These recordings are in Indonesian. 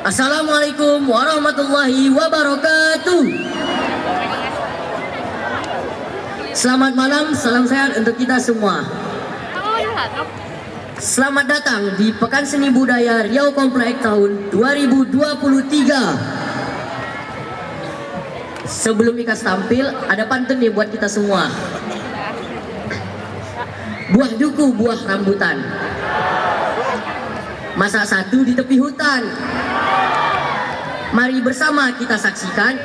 Assalamualaikum warahmatullahi wabarakatuh. Selamat malam, salam sehat untuk kita semua. Selamat datang di Pekan Seni Budaya Riau Komplek tahun 2023. Sebelum Ikas tampil, ada pantun nih buat kita semua. Buah duku, buah rambutan, masak satu di tepi hutan. Mari bersama kita saksikan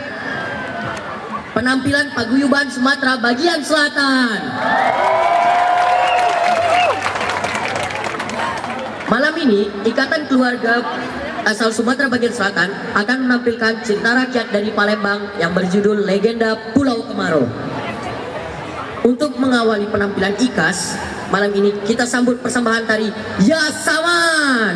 penampilan paguyuban Sumatera bagian selatan. Malam ini, Ikatan Keluarga asal Sumatera bagian selatan akan menampilkan cerita rakyat dari Palembang yang berjudul Legenda Pulau Kemarau. Untuk mengawali penampilan IKAS, malam ini kita sambut persembahan tari Yasaman.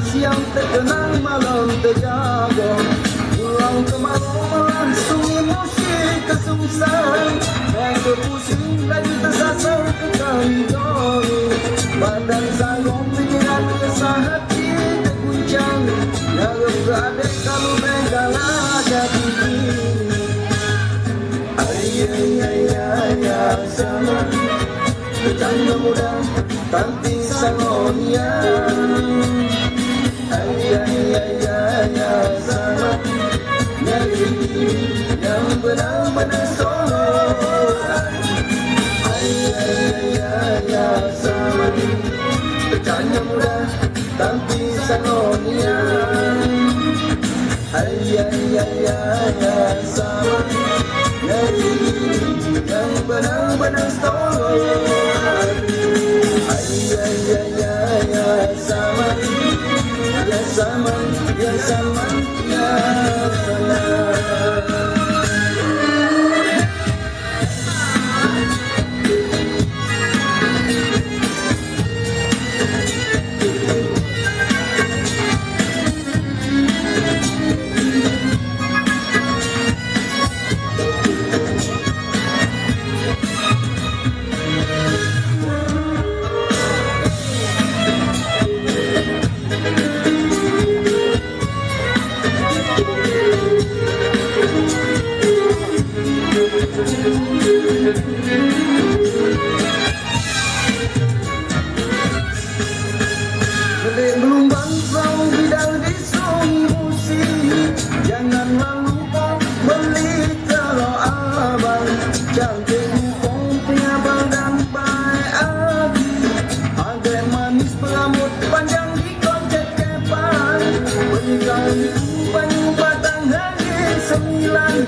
Siang terkenang malam terjaga, pulang kemarau melangsung emosi kesungsan, dan terpusing lagi tersasar ke kali-kali. Badan sarung pikiran resah hati terguncang, ngarep ke adik kalau begala jadi ini. Ayah sama bercanda muda tanti sangonia. Ayah sama nyari yang benar-benar soleh. Ayah sama bercanda muda tanti sangonia. Ayah sama nyari yang benar-benar soleh. Ayah sama ya sama, ya sama, ya sama. Gelombang perahu bidang di sungai Musi, janganlah lupa beli telur abang, cantik mumpung penyabang dan baik hati, agak manis berambut panjang di kocek kepang, berikau di banyu batang hari 9,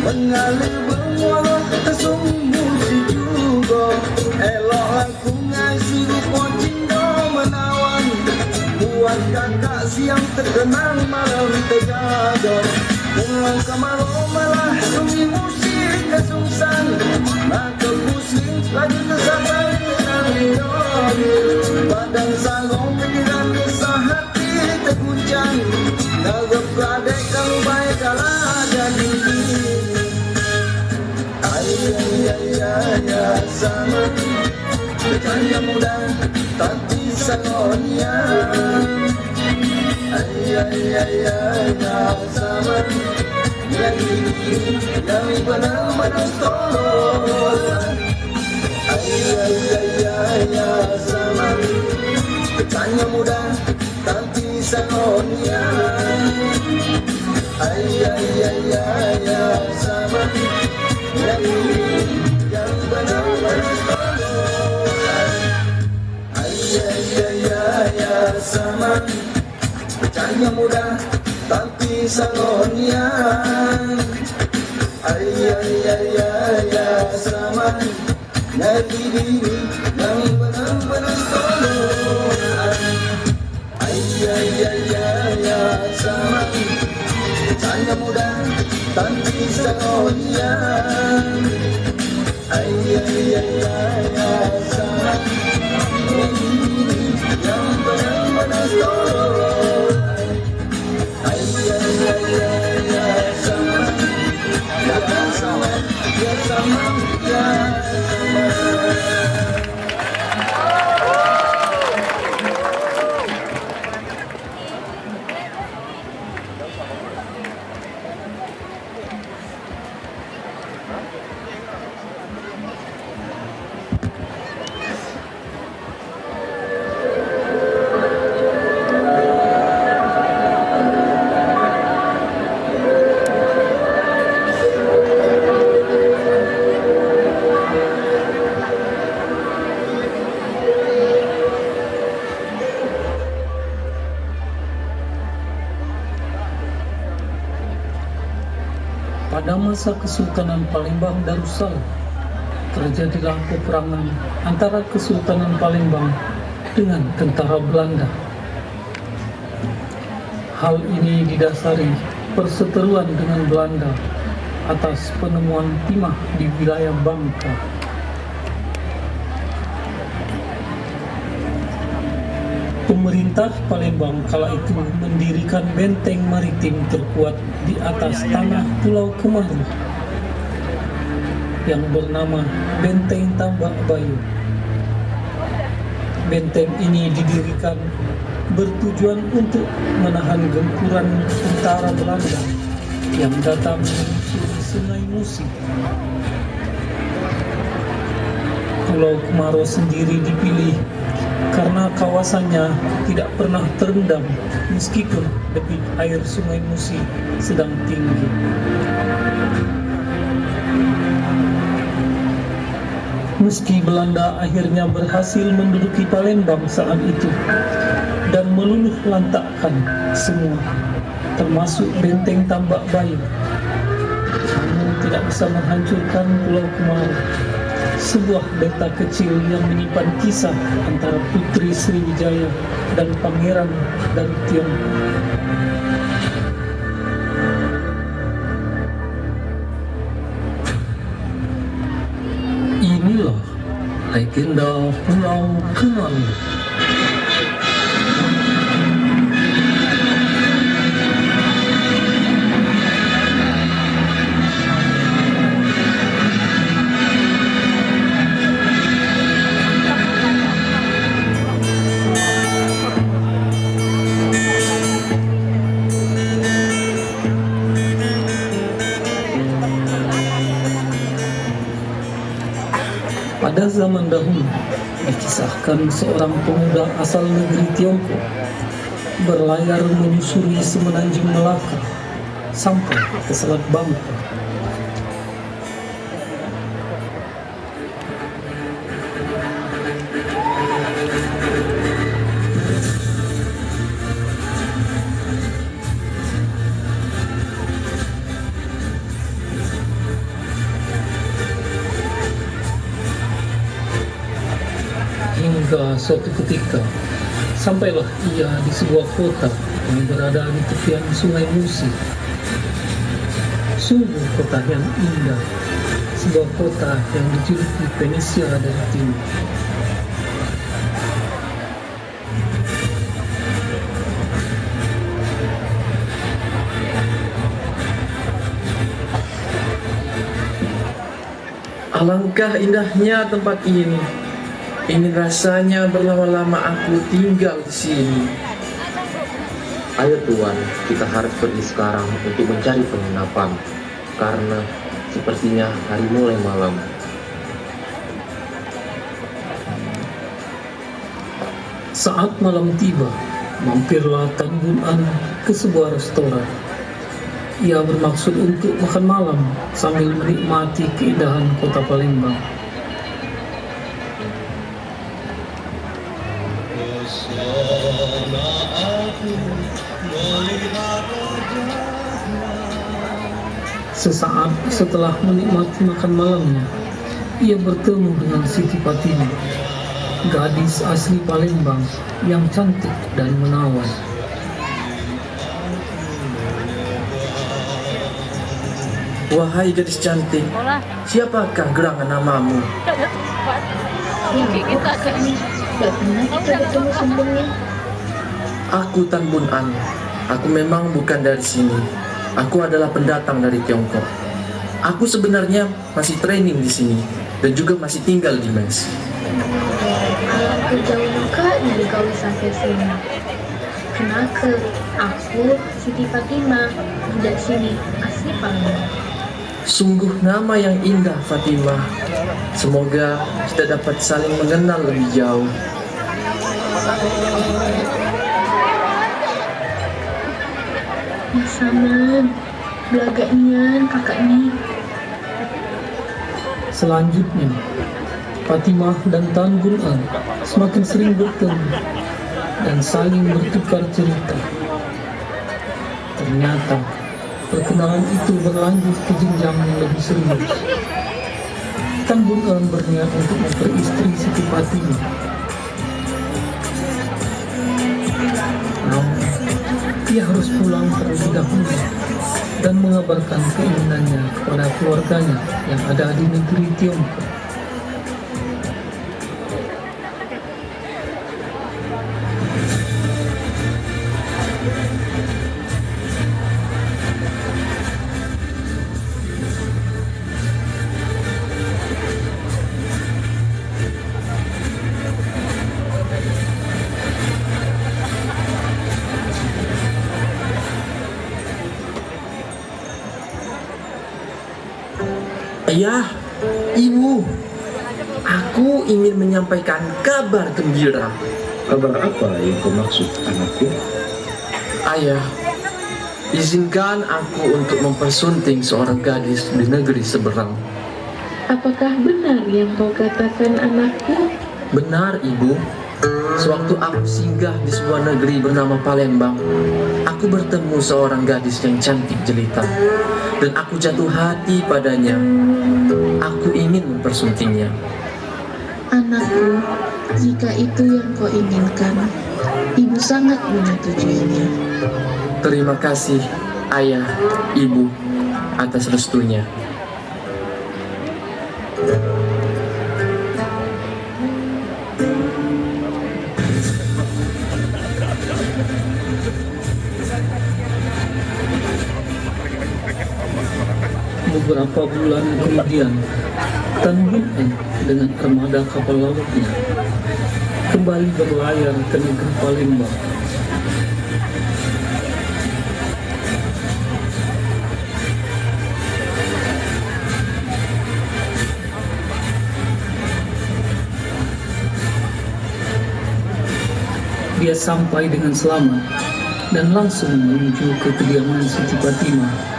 mengalir bermuara ke sungai Musi juga, elok aku ngasih rupa cinta menawan. Buat kakak siang terkenang malam terjaga, pulang kemarau malah sunyi musik kesungsan, maka pusing lagi tersasar kenang-kenang. Badan sarung pikiran resah hati terguncang, ngarep ke adik kalau baik kalah jadi ini. Ayah sama bercanda muda tanti sangonia. Ya zaman yang ini yang benar-benar tolong. Ya zaman bertanya mudah tapi sanonia. Ya zaman yang ini yang benar-benar tolong. Ya zaman bertanya mudah tapi sanonia. Ya zaman nyari diri yang benar-benar tolong. Ya zaman bertanya mudah tapi sanonia. Ya zaman nyari diri yang benar-benar tolong. Ya zaman, ya zaman, ya zaman, ya zaman. Pada masa Kesultanan Palembang Darussalam, terjadilah peperangan antara Kesultanan Palembang dengan tentara Belanda. Hal ini didasari perseteruan dengan Belanda atas penemuan timah di wilayah Bangka. Pemerintah Palembang kala itu mendirikan benteng maritim terkuat di atas tanah Pulau Kemaru yang bernama Benteng Tambak Bayu. Benteng ini didirikan bertujuan untuk menahan gempuran tentara Belanda yang datang menyusuri Sungai Musi. Pulau Kemaru sendiri dipilih karena kawasannya tidak pernah terendam meskipun debit air Sungai Musi sedang tinggi. Meski Belanda akhirnya berhasil menduduki Palembang saat itu dan meluluh lantakkan semua, termasuk benteng Tambak Bayu, namun tidak bisa menghancurkan Pulau Kemaru, sebuah delta kecil yang menyimpan kisah antara Putri Sriwijaya dan Pangeran dari Tiongkok. Inilah legenda Pulau Kemaru. Pada zaman dahulu, dikisahkan seorang pemuda asal negeri Tiongkok berlayar menyusuri semenanjung Melaka sampai ke Selat Bangka. Hingga suatu ketika, sampailah ia di sebuah kota yang berada di tepian Sungai Musi. Sungguh kota yang indah, sebuah kota yang dijuluki Venesia dari timur. Alangkah indahnya tempat ini. Ingin rasanya berlama-lama aku tinggal di sini. Ayo Tuan, kita harus pergi sekarang untuk mencari penginapan, karena sepertinya hari mulai malam. Saat malam tiba, mampirlah Tan Bun An ke sebuah restoran. Ia bermaksud untuk makan malam sambil menikmati keindahan kota Palembang. Sesaat setelah menikmati makan malamnya, ia bertemu dengan Siti Fatimah, gadis asli Palembang yang cantik dan menawan. Wahai gadis cantik, siapakah gerangan namamu? Kita ini tidak pernah kita ketemu sebelumnya. Aku Tan Bun An. Aku memang bukan dari sini. Aku adalah pendatang dari Tiongkok. Aku sebenarnya masih training di sini dan juga masih tinggal di mes. Alangkah jauh kak dari kau sampai sini. Kenapa? Aku Siti Fatimah dari sini asli Palembang. Sungguh nama yang indah, Fatimah. Semoga kita dapat saling mengenal lebih jauh. Ya sama, belagaknya kakak ini. Selanjutnya, Fatimah dan Tan Bun An semakin sering bertemu dan saling bertukar cerita. Ternyata perkenalan itu berlanjut ke jenjang yang lebih serius. Tan Bun An berniat untuk memperistri Siti Fatimah. Namun, ia harus pulang terlebih dahulu dan mengabarkan keinginannya kepada keluarganya yang ada di negeri Tiongkok. Ayah, Ibu, aku ingin menyampaikan kabar gembira. Kabar apa yang kau maksud, anakku? Ayah, izinkan aku untuk mempersunting seorang gadis di negeri seberang. Apakah benar yang kau katakan anakku? Benar, Ibu. Sewaktu aku singgah di sebuah negeri bernama Palembang, aku bertemu seorang gadis yang cantik jelita, dan aku jatuh hati padanya. Aku ingin mempersuntingnya. Anakku, jika itu yang kau inginkan, ibu sangat menyetujuinya. Terima kasih, Ayah, Ibu, atas restunya. Beberapa bulan kemudian, Tan Bun An dengan armada kapal lautnya kembali berlayar ke negeri Palembang. Dia sampai dengan selamat dan langsung menuju ke kediaman Siti Fatimah.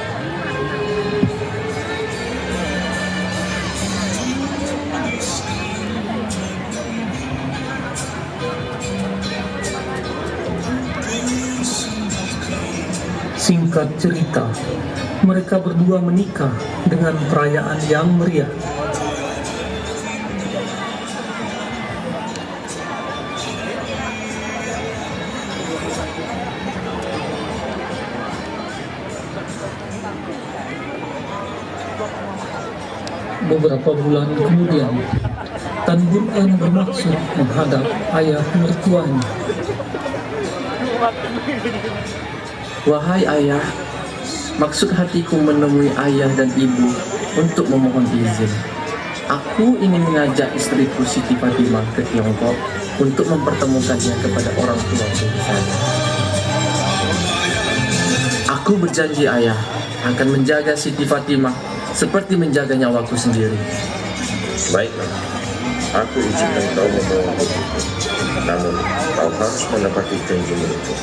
Singkat cerita, mereka berdua menikah dengan perayaan yang meriah. Beberapa bulan kemudian, Tan Bun An bermaksud menghadap ayah mertuanya. Wahai Ayah, maksud hatiku menemui ayah dan ibu untuk memohon izin. Aku ingin mengajak istriku Siti Fatimah ke Tiongkok untuk mempertemukannya kepada orang tua di sana. Aku berjanji ayah akan menjaga Siti Fatimah seperti menjaga nyawaku sendiri. Baiklah, aku izinkan kau membawa ibu. Namun, kau harus menepati janjimu itu.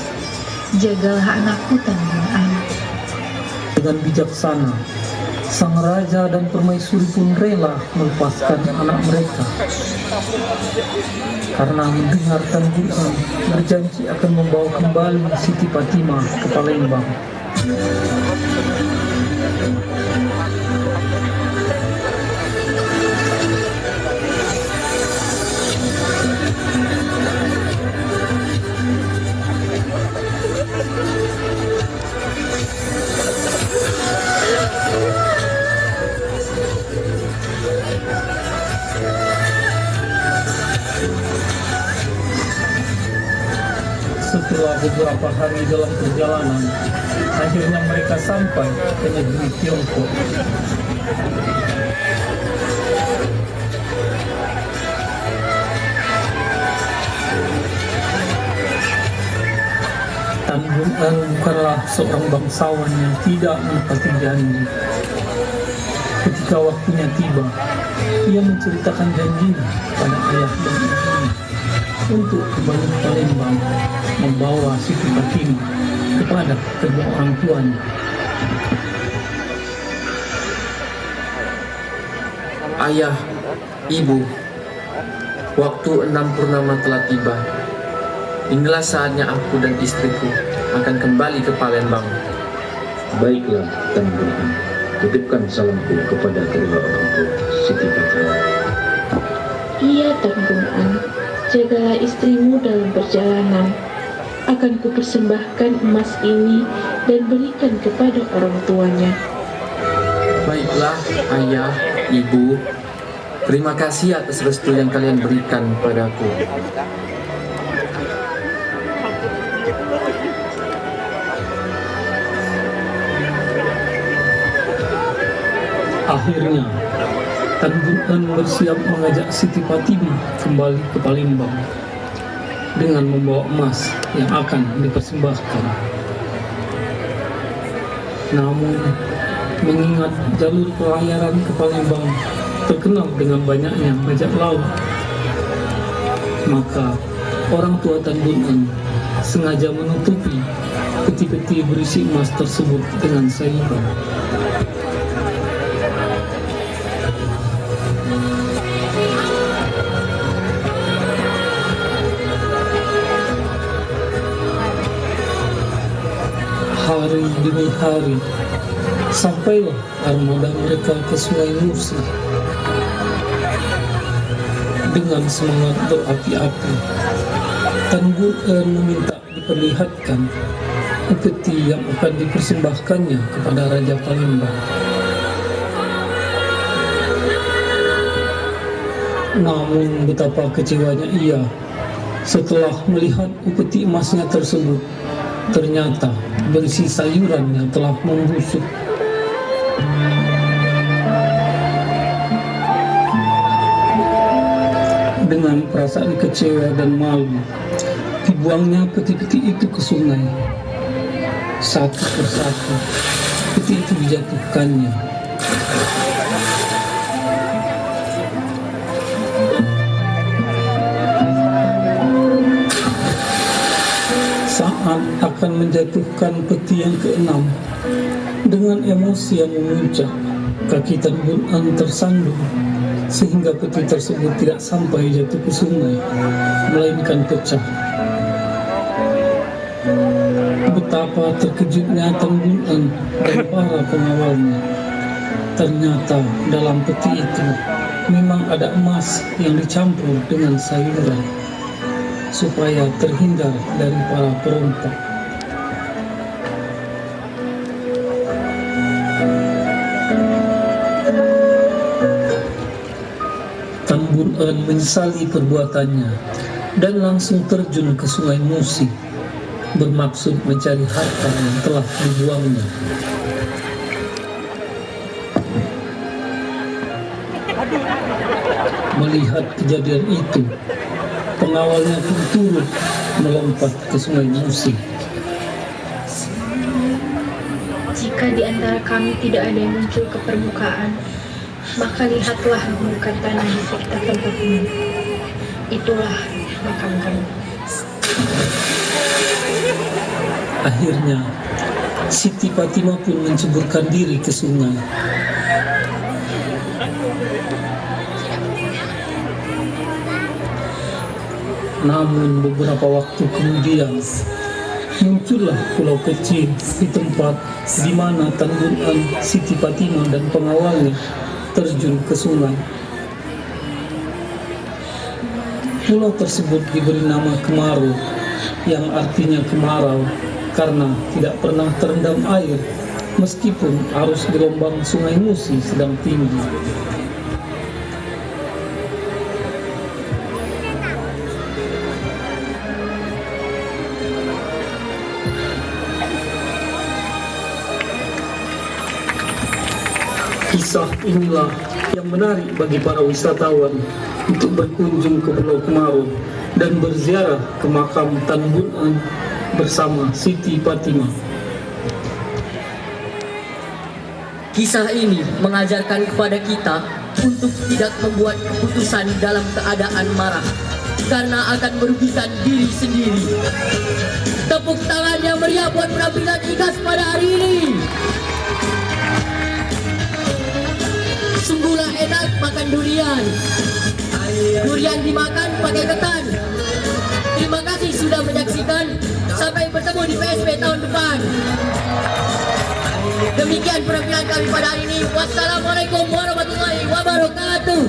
Jagalah anakku, Tanbun An. Dengan bijaksana, sang raja dan permaisuri pun rela melepaskan anak mereka. Karena mendengar Tanbun An berjanji akan membawa kembali Siti Fatimah ke Palembang. Setelah beberapa hari dalam perjalanan, akhirnya mereka sampai ke negeri Tiongkok. Tanbun An bukanlah seorang bangsawan yang tidak menepati janji. Ketika waktunya tiba, ia menceritakan janjinya pada ayah dan ibunya untuk kembali ke Palembang membawa Siti Fatimah kepada kedua orang tuanya. Ayah, ibu, waktu 6 purnama telah tiba. Inilah saatnya aku dan istriku akan kembali ke Palembang. Baiklah, Tanbun An. Titipkan salamku kepada kedua orang tua Siti Fatimah. Iya, Tanbun An. Jagalah istrimu dalam perjalanan. Akan kupersembahkan emas ini dan berikan kepada orang tuanya. Baiklah, ayah, ibu. Terima kasih atas restu yang kalian berikan padaku. Akhirnya, Tanbun An bersiap mengajak Siti Fatimah kembali ke Palembang dengan membawa emas yang akan dipersembahkan. Namun, mengingat jalur pelayaran ke Palembang terkenal dengan banyaknya bajak laut, maka orang tua Tanbun An sengaja menutupi peti-peti berisi emas tersebut dengan sayuran. Hari demi hari, sampailah armada mereka ke Sungai Musi. Dengan semangat berapi-api, Tanbun An meminta diperlihatkan upeti yang akan dipersembahkannya kepada Raja Palembang. Namun betapa kecewanya ia setelah melihat upeti emasnya tersebut ternyata berisi sayuran yang telah membusuk. Dengan perasaan kecewa dan malu, dibuangnya peti-peti itu ke sungai. Satu persatu, peti itu dijatuhkannya. Saat akan menjatuhkan peti yang keenam, dengan emosi yang memuncak, kaki Tanbun An tersandung sehingga peti tersebut tidak sampai jatuh ke sungai, melainkan pecah. Betapa terkejutnya Tanbun An dan para pengawalnya. Ternyata dalam peti itu memang ada emas yang dicampur dengan sayuran, supaya terhindar dari para perompak. Tanbun An menyesali perbuatannya dan langsung terjun ke Sungai Musi, bermaksud mencari harta yang telah dibuangnya. Melihat kejadian itu, pengawalnya pun turut melompat ke Sungai Musi. Jika di antara kami tidak ada yang muncul ke permukaan, maka lihatlah gundukan tanah di sekitar tempat ini. Itulah makam kami. Akhirnya, Siti Fatimah pun menceburkan diri ke sungai. Namun beberapa waktu kemudian, muncullah pulau kecil di tempat di mana Tanduran, Siti Fatimah dan pengawalnya terjun ke sungai. Pulau tersebut diberi nama Kemarau, yang artinya kemarau, karena tidak pernah terendam air meskipun arus gelombang Sungai Musi sedang tinggi. Kisah inilah yang menarik bagi para wisatawan untuk berkunjung ke Pulau Kemarau dan berziarah ke makam Tanduran bersama Siti Fatimah. Kisah ini mengajarkan kepada kita untuk tidak membuat keputusan dalam keadaan marah, karena akan merugikan diri sendiri. Tepuk tangan yang meriah buat penampilan IKAS pada hari ini. Sungguhlah enak makan durian. Durian dimakan pakai ketan. Terima kasih sudah menyaksikan. Sampai bertemu di PSP tahun depan. Demikian penampilan kami pada hari ini. Wassalamualaikum warahmatullahi wabarakatuh.